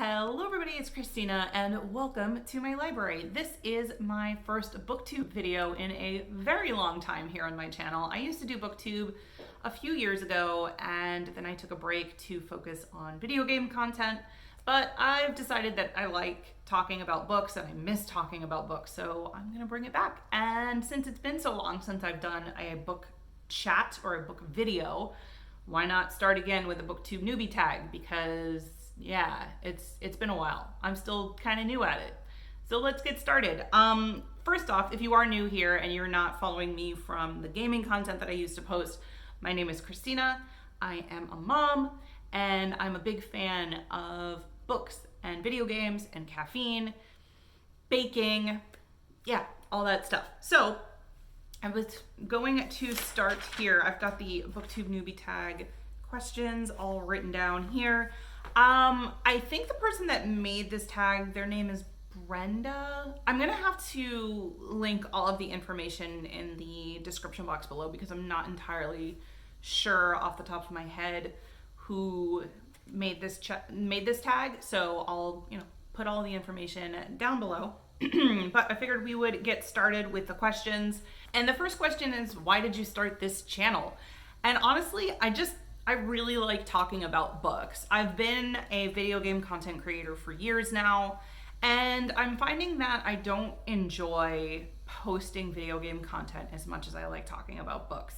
Hello everybody, it's Christina and welcome to my library. This is my first booktube video in a very long time here on my channel. I used to do booktube a few years ago and then I took a break to focus on video game content, but I've decided that I like talking about books and I miss talking about books, so I'm gonna bring it back. And since it's been so long since I've done a book chat or a book video, why not start again with a Booktube Newbie tag? Because yeah, it's been a while. I'm still kind of new at it. So let's get started. First off, if you are new here and you're not following me from the gaming content that I used to post, my name is Christina. I am a mom and I'm a big fan of books and video games and caffeine, baking, yeah, all that stuff. So I was going to start here. I've got the Booktube Newbie tag questions all written down here. I think the person that made this tag, their name is Brenda. I'm gonna have to link all of the information in the description box below because I'm not entirely sure off the top of my head who made this tag. So I'll put all the information down below. But I figured we would get started with the questions. And the first question is, why did you start this channel? And honestly, I really like talking about books. I've been a video game content creator for years now, and I'm finding that I don't enjoy posting video game content as much as I like talking about books.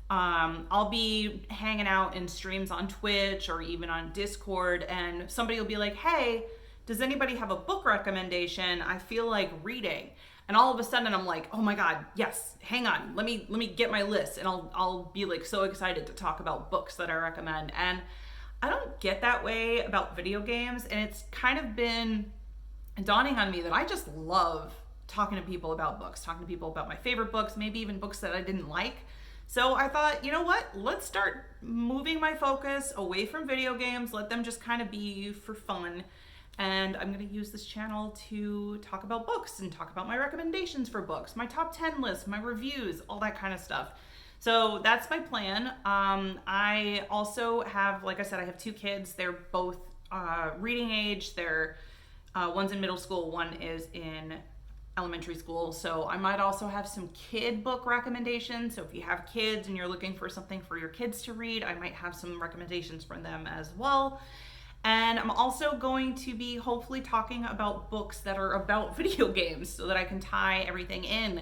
I'll be hanging out in streams on Twitch or even on Discord, and somebody will be like, hey, does anybody have a book recommendation? I feel like reading. And all of a sudden I'm like, oh my God, yes, hang on, let me get my list. And I'll be like so excited to talk about books that I recommend. And I don't get that way about video games. And it's kind of been dawning on me that I just love talking to people about books, talking to people about my favorite books, maybe even books that I didn't like. So I thought, you know what, let's start moving my focus away from video games, let them just kind of be for fun. And I'm gonna use this channel to talk about books and talk about my recommendations for books, my top 10 list, my reviews, all that kind of stuff. So that's my plan. I also have, like I said, I have two kids. They're both reading age. One's in middle school, one is in elementary school. So I might also have some kid book recommendations. So if you have kids and you're looking for something for your kids to read, I might have some recommendations from them as well. And I'm also going to be hopefully talking about books that are about video games so that I can tie everything in.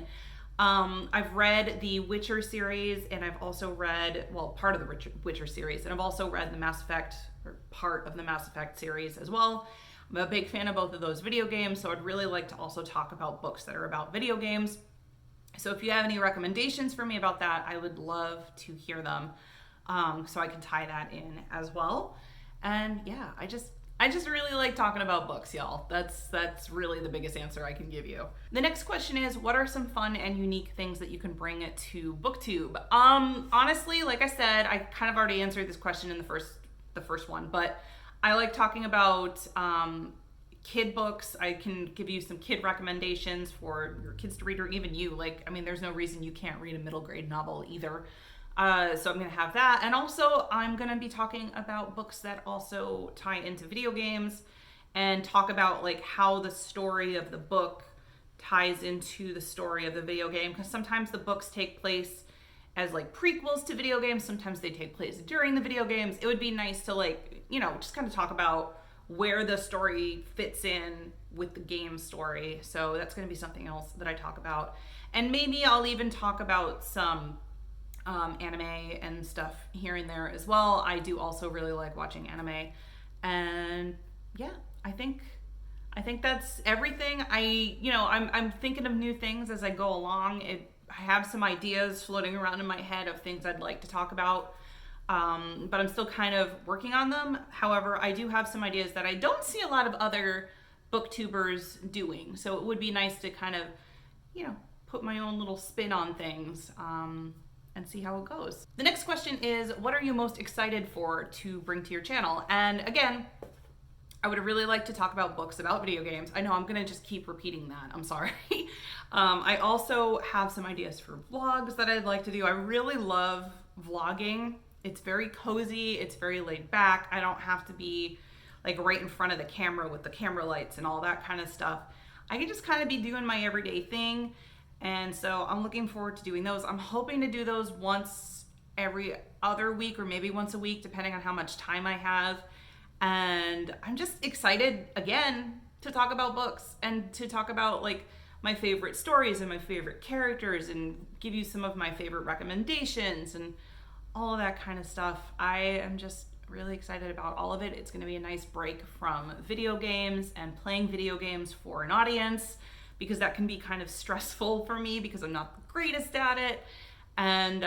I've read the Witcher series and I've also read, well, part of the Witcher series, and I've also read the Mass Effect, or part of the Mass Effect series as well. I'm a big fan of both of those video games, so I'd really like to also talk about books that are about video games. So if you have any recommendations for me about that, I would love to hear them, so I can tie that in as well. And yeah, I just really like talking about books, y'all. That's really the biggest answer I can give you. The next question is, what are some fun and unique things that you can bring to Booktube? Honestly, like I said, I kind of already answered this question in the first one, but I like talking about kid books. I can give you some kid recommendations for your kids to read, or even you. There's no reason you can't read a middle grade novel either. So I'm gonna have that. And also I'm gonna be talking about books that also tie into video games and talk about like how the story of the book ties into the story of the video game. Because sometimes the books take place as like prequels to video games. Sometimes they take place during the video games. It would be nice to just kind of talk about where the story fits in with the game story. So that's gonna be something else that I talk about. And maybe I'll even talk about some anime and stuff here and there as well. I do also really like watching anime, and yeah, I think that's everything. I'm thinking of new things as I go along. I have some ideas floating around in my head of things I'd like to talk about, but I'm still kind of working on them. However, I do have some ideas that I don't see a lot of other booktubers doing, so it would be nice to kind of put my own little spin on things and see how it goes. The next question is, what are you most excited for to bring to your channel? And again, I would really like to talk about books about video games. I know I'm gonna just keep repeating that, I'm sorry. I also have some ideas for vlogs that I'd like to do. I really love vlogging. It's very cozy, it's very laid back. I don't have to be like right in front of the camera with the camera lights and all that kind of stuff. I can just kind of be doing my everyday thing. And so I'm looking forward to doing those. I'm hoping to do those once every other week or maybe once a week, depending on how much time I have. And I'm just excited again to talk about books and to talk about like my favorite stories and my favorite characters and give you some of my favorite recommendations and all of that kind of stuff. I am just really excited about all of it. It's going to be a nice break from video games and playing video games for an audience, because that can be kind of stressful for me because I'm not the greatest at it. And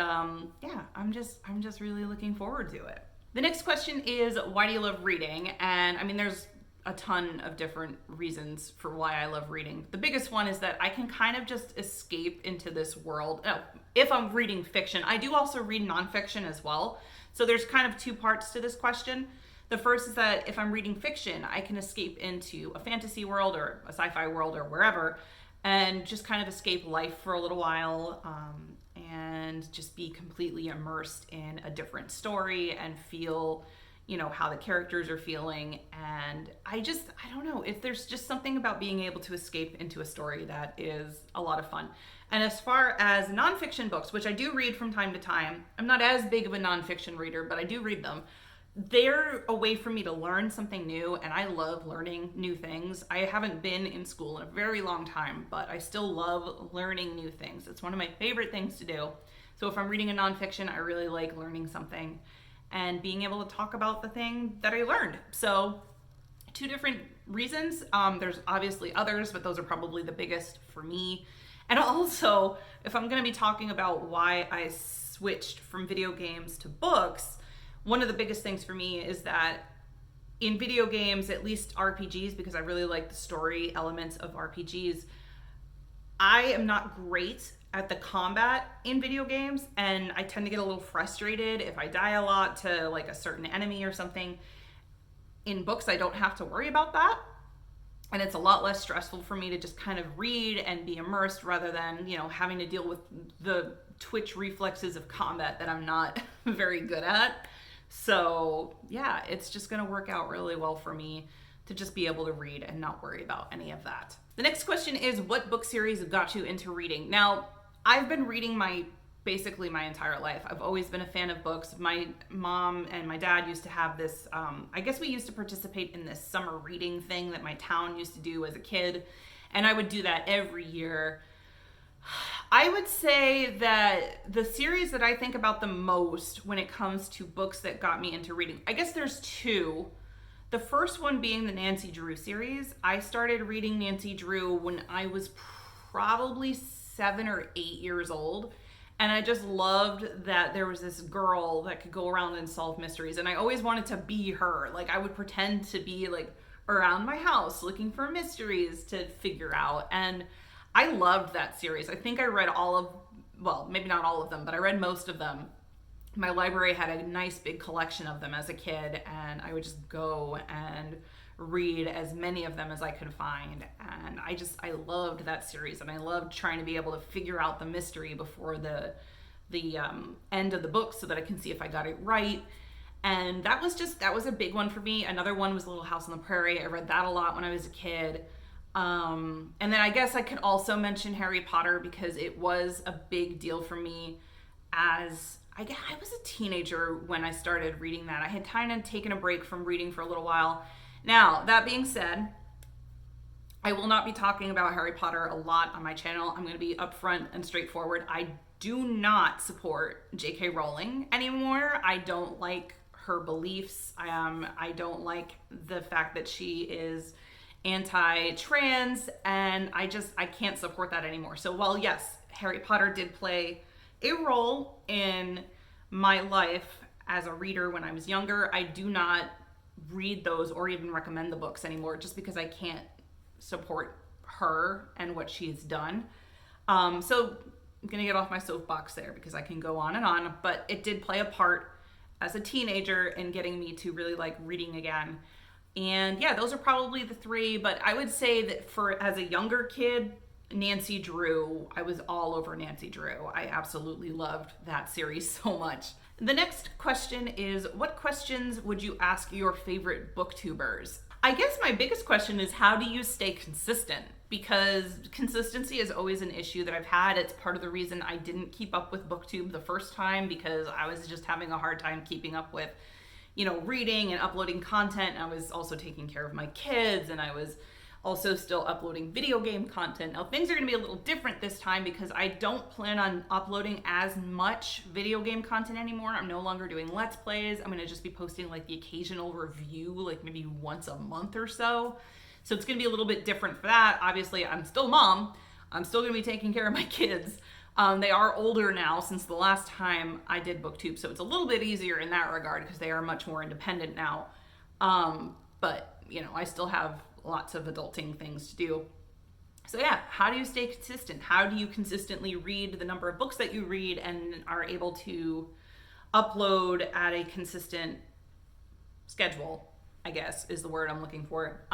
yeah, I'm just really looking forward to it. The next question is, why do you love reading? And I mean, there's a ton of different reasons for why I love reading. The biggest one is that I can kind of just escape into this world. Now, if I'm reading fiction, I do also read nonfiction as well. So there's kind of two parts to this question. The first is that if I'm reading fiction, I can escape into a fantasy world or a sci-fi world or wherever and just kind of escape life for a little while, and just be completely immersed in a different story and feel, you know, how the characters are feeling. And I don't know, if there's just something about being able to escape into a story that is a lot of fun. And as far as nonfiction books, which I do read from time to time, I'm not as big of a nonfiction reader, but I do read them. They're a way for me to learn something new, and I love learning new things. I haven't been in school in a very long time, but I still love learning new things. It's one of my favorite things to do. So if I'm reading a nonfiction, I really like learning something and being able to talk about the thing that I learned. So two different reasons. There's obviously others, but those are probably the biggest for me. And also, if I'm going to be talking about why I switched from video games to books, one of the biggest things for me is that in video games, at least RPGs, because I really like the story elements of RPGs, I am not great at the combat in video games, and I tend to get a little frustrated if I die a lot to like a certain enemy or something. In books, I don't have to worry about that. And it's a lot less stressful for me to just kind of read and be immersed rather than, you know, having to deal with the twitch reflexes of combat that I'm not very good at. So yeah, it's just going to work out really well for me to just be able to read and not worry about any of that. The next question is, what book series got you into reading? Now, I've been reading basically my entire life. I've always been a fan of books. My mom and my dad used to have this, I guess we used to participate in this summer reading thing that my town used to do as a kid. And I would do that every year. I would say that the series that I think about the most when it comes to books that got me into reading, I guess there's two. The first one being the Nancy Drew series. I started reading Nancy Drew when I was probably 7 or 8 years old. And I just loved that there was this girl that could go around and solve mysteries. And I always wanted to be her. Like, I would pretend to be like around my house looking for mysteries to figure out. And I loved that series. I think I read well, maybe not all of them, but I read most of them. My library had a nice big collection of them as a kid, and I would just go and read as many of them as I could find. And I loved that series, and I loved trying to be able to figure out the mystery before the end of the book so that I can see if I got it right. And that was a big one for me. Another one was Little House on the Prairie. I read that a lot when I was a kid. And then I guess I could also mention Harry Potter because it was a big deal for me as I was a teenager when I started reading that. I had kind of taken a break from reading for a little while. Now, that being said, I will not be talking about Harry Potter a lot on my channel. I'm going to be upfront and straightforward. I do not support J.K. Rowling anymore. I don't like her beliefs. I don't like the fact that she is anti-trans, and I can't support that anymore. So while yes, Harry Potter did play a role in my life as a reader when I was younger, I do not read those or even recommend the books anymore just because I can't support her and what she's done. So I'm gonna get off my soapbox there because I can go on, but it did play a part as a teenager in getting me to really like reading again. And yeah, those are probably the three, but I would say that as a younger kid, Nancy Drew, I was all over Nancy Drew. I absolutely loved that series so much. The next question is, what questions would you ask your favorite booktubers? I guess my biggest question is, how do you stay consistent? Because consistency is always an issue that I've had. It's part of the reason I didn't keep up with Booktube the first time, because I was just having a hard time keeping up with, reading and uploading content. I was also taking care of my kids, and I was also still uploading video game content. Now things are going to be a little different this time because I don't plan on uploading as much video game content anymore. I'm no longer doing Let's Plays. I'm going to just be posting like the occasional review, like maybe once a month or so. So it's going to be a little bit different for that. Obviously, I'm still a mom. I'm still going to be taking care of my kids. They are older now since the last time I did Booktube, so it's a little bit easier in that regard because they are much more independent now. But, I still have lots of adulting things to do. So yeah, how do you stay consistent? How do you consistently read the number of books that you read and are able to upload at a consistent schedule, I guess is the word I'm looking for.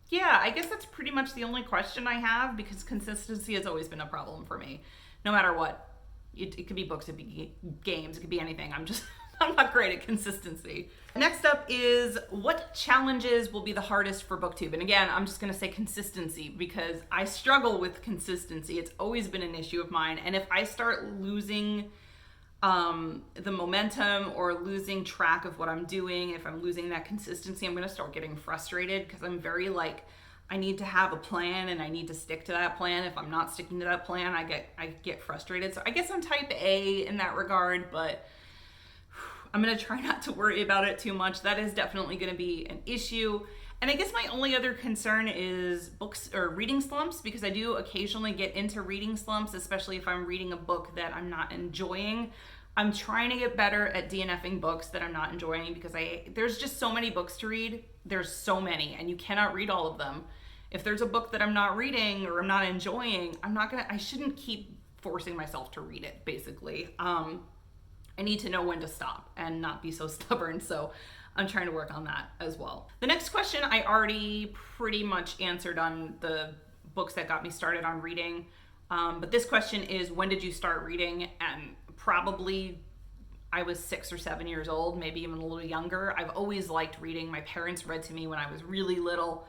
Yeah, I guess that's pretty much the only question I have, because consistency has always been a problem for me, no matter what. It could be books, it could be games, it could be anything. I'm not great at consistency. Next up is, what challenges will be the hardest for Booktube? And again, I'm just gonna say consistency, because I struggle with consistency. It's always been an issue of mine. And if I start losing the momentum or losing track of what I'm doing, if I'm losing that consistency, I'm gonna start getting frustrated, because I'm very I need to have a plan and I need to stick to that plan. If I'm not sticking to that plan, I get frustrated. So I guess I'm type A in that regard, but I'm gonna try not to worry about it too much. That is definitely gonna be an issue. And I guess my only other concern is books or reading slumps, because I do occasionally get into reading slumps, especially if I'm reading a book that I'm not enjoying. I'm trying to get better at DNFing books that I'm not enjoying, because there's just so many books to read. There's so many, and you cannot read all of them. If there's a book that I'm not reading or I'm not enjoying, I shouldn't keep forcing myself to read it, basically. I need to know when to stop and not be so stubborn. So I'm trying to work on that as well. The next question I already pretty much answered on the books that got me started on reading. But this question is, when did you start reading? And probably I was 6 or 7 years old, maybe even a little younger. I've always liked reading. My parents read to me when I was really little.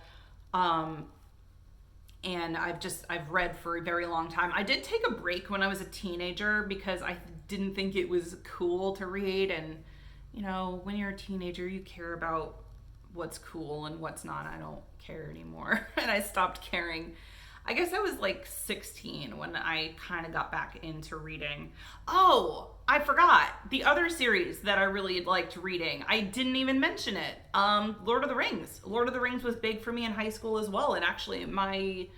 And I've read for a very long time. I did take a break when I was a teenager because I didn't think it was cool to read. And, when you're a teenager, you care about what's cool and what's not. I don't care anymore. And I stopped caring. I guess I was 16 when I kind of got back into reading. Oh, I forgot the other series that I really liked reading. I didn't even mention it. Lord of the Rings. Lord of the Rings was big for me in high school as well. And actually my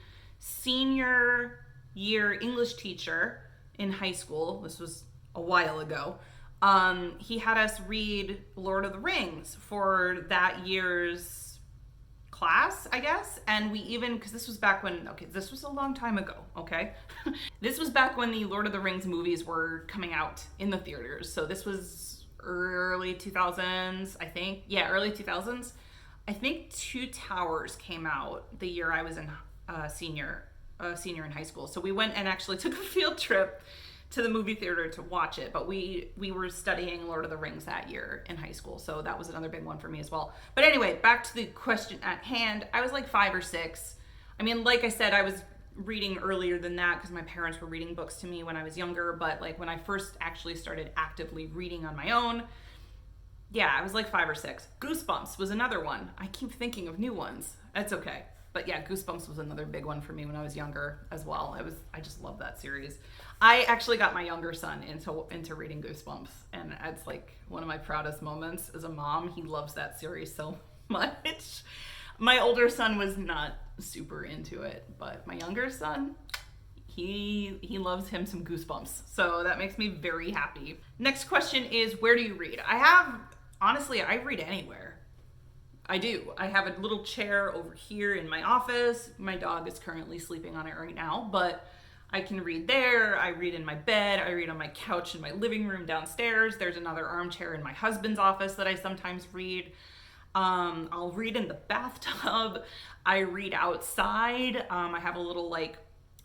senior year English teacher in high school, this was a while ago, he had us read Lord of the Rings for that year's class, I guess. And we even, because this was back when, this was a long time ago, okay? This was back when the Lord of the Rings movies were coming out in the theaters. So this was early 2000s, I think. Yeah, early 2000s. I think Two Towers came out the year I was in senior in high school. So we went and actually took a field trip to the movie theater to watch it, but we were studying Lord of the Rings that year in high school, so that was another big one for me as well. But anyway, back to the question at hand. I was 5 or 6. I mean, like I said, I was reading earlier than that because my parents were reading books to me when I was younger, but when I first actually started actively reading on my own, yeah, I was 5 or 6. Goosebumps was another one. I keep thinking of new ones. That's okay. But yeah, Goosebumps was another big one for me when I was younger as well. I just love that series. I actually got my younger son into reading Goosebumps, and it's one of my proudest moments as a mom. He loves that series so much. My older son was not super into it, but my younger son, he loves him some Goosebumps. So that makes me very happy. Next question is, where do you read? Honestly, I read anywhere. I do. I have a little chair over here in my office. My dog is currently sleeping on it right now, but I can read there. I read in my bed. I read on my couch in my living room downstairs. There's another armchair in my husband's office that I sometimes read. I'll read in the bathtub. I read outside. I have a little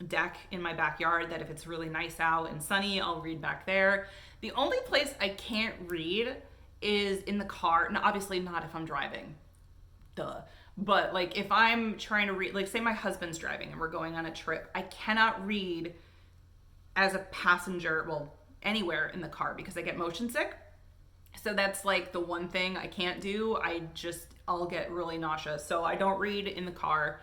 deck in my backyard that if it's really nice out and sunny, I'll read back there. The only place I can't read is in the car. And obviously not if I'm driving. Duh. But like if I'm trying to read, like say my husband's driving and we're going on a trip, I cannot read as a passenger, well, anywhere in the car because I get motion sick. So that's like the one thing I can't do. I'll get really nauseous. So I don't read in the car.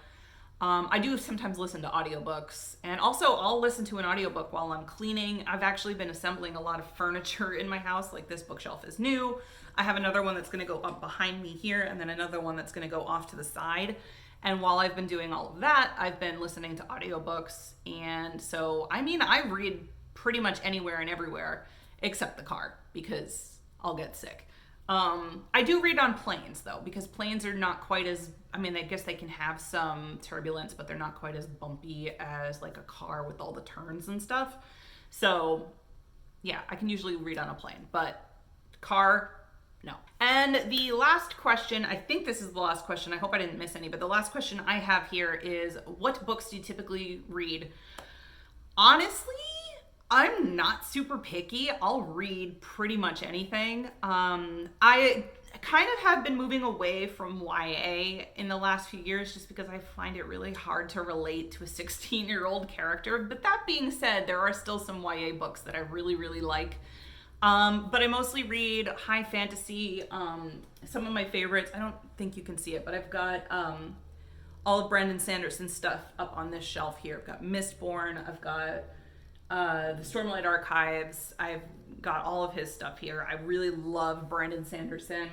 I do sometimes listen to audiobooks, and also I'll listen to an audiobook while I'm cleaning. I've actually been assembling a lot of furniture in my house. Like this bookshelf is new. I have another one that's going to go up behind me here, and then another one that's going to go off to the side. And while I've been doing all of that, I've been listening to audiobooks. And so, I mean, I read pretty much anywhere and everywhere except the car because I'll get sick. I do read on planes though, because planes are not quite as, I mean, I guess they can have some turbulence, but they're not quite as bumpy as like a car with all the turns and stuff. So yeah, I can usually read on a plane, but car, no. And the last question, I think this is the last question. I hope I didn't miss any, but the last question I have here is, what books do you typically read? Honestly, I'm not super picky. I'll read pretty much anything. I kind of have been moving away from YA in the last few years just because I find it really hard to relate to a 16-year-old character. But that being said, there are still some YA books that I really, really like. But I mostly read high fantasy. Some of my favorites, I don't think you can see it, but I've got all of Brandon Sanderson's stuff up on this shelf here. I've got Mistborn. I've got the Stormlight Archives. I've got all of his stuff here. I really love Brandon Sanderson.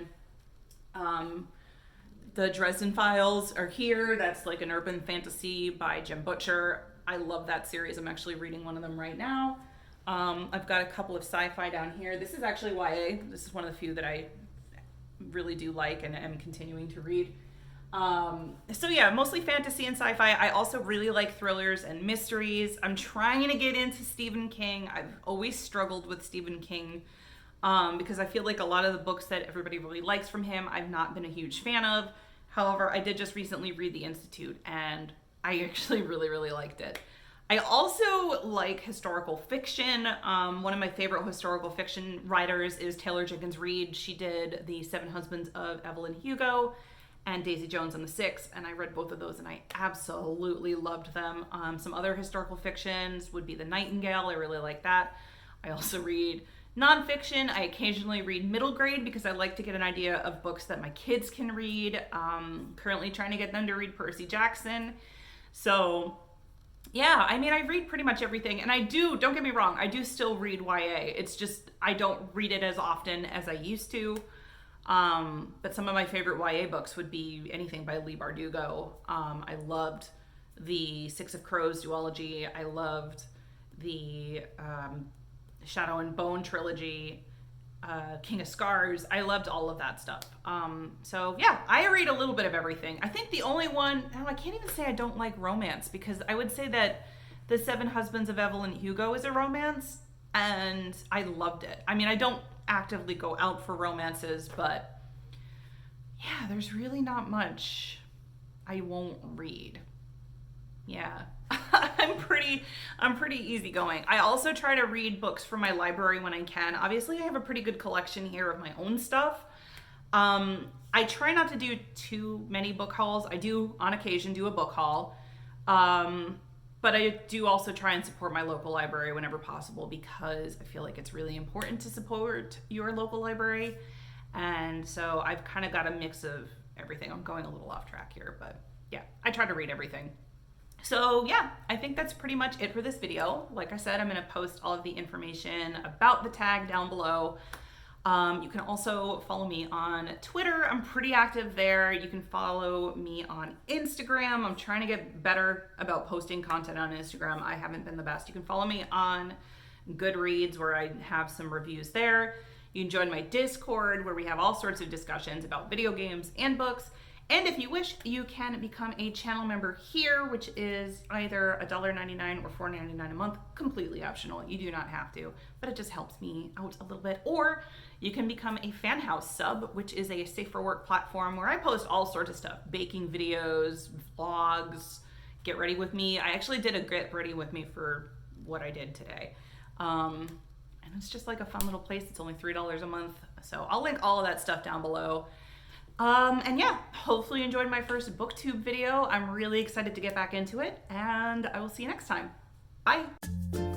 The Dresden Files are here. That's like an urban fantasy by Jim Butcher. I love that series. I'm actually reading one of them right now. I've got a couple of sci-fi down here. This is actually YA. This is one of the few that I really do like and am continuing to read. So yeah, mostly fantasy and sci-fi. I also really like thrillers and mysteries. I'm trying to get into Stephen King. I've always struggled with Stephen King because I feel like a lot of the books that everybody really likes from him, I've not been a huge fan of. However, I did just recently read The Institute and I actually really, really liked it. I also like historical fiction. One of my favorite historical fiction writers is Taylor Jenkins Reid. She did The Seven Husbands of Evelyn Hugo and Daisy Jones and the Six, and I read both of those and I absolutely loved them. Some other historical fictions would be The Nightingale. I really like that. I also read nonfiction. I occasionally read middle grade because I like to get an idea of books that my kids can read. Currently trying to get them to read Percy Jackson. So yeah, I mean, I read pretty much everything, and I do, don't get me wrong, I do still read YA. It's just, I don't read it as often as I used to. But some of my favorite YA books would be anything by Leigh Bardugo. I loved the Six of Crows duology. I loved the Shadow and Bone trilogy, King of Scars. I loved all of that stuff. So yeah, I read a little bit of everything. I think the only one, I can't even say I don't like romance, because I would say that The Seven Husbands of Evelyn Hugo is a romance, and I loved it. I mean, I don't actively go out for romances, but yeah, there's really not much I won't read. Yeah. I'm pretty easygoing. I also try to read books from my library when I can. Obviously, I have a pretty good collection here of my own stuff. I try not to do too many book hauls. I do, on occasion, do a book haul. But I do also try and support my local library whenever possible, because I feel like it's really important to support your local library. And so I've kind of got a mix of everything. I'm going a little off track here, but yeah, I try to read everything. So yeah, I think that's pretty much it for this video. Like I said, I'm going to post all of the information about the tag down below. You can also follow me on Twitter. I'm pretty active there. You can follow me on Instagram. I'm trying to get better about posting content on Instagram. I haven't been the best. You can follow me on Goodreads, where I have some reviews there. You can join my Discord, where we have all sorts of discussions about video games and books. And if you wish, you can become a channel member here, which is either $1.99 or $4.99 a month, completely optional. You do not have to, but it just helps me out a little bit. Or you can become a Fan House sub, which is a safe for work platform where I post all sorts of stuff, baking videos, vlogs, get ready with me. I actually did a get ready with me for what I did today. and it's just like a fun little place. It's only $3 a month. So I'll link all of that stuff down below. And yeah, hopefully you enjoyed my first booktube video. I'm really excited to get back into it, and I will see you next time. Bye.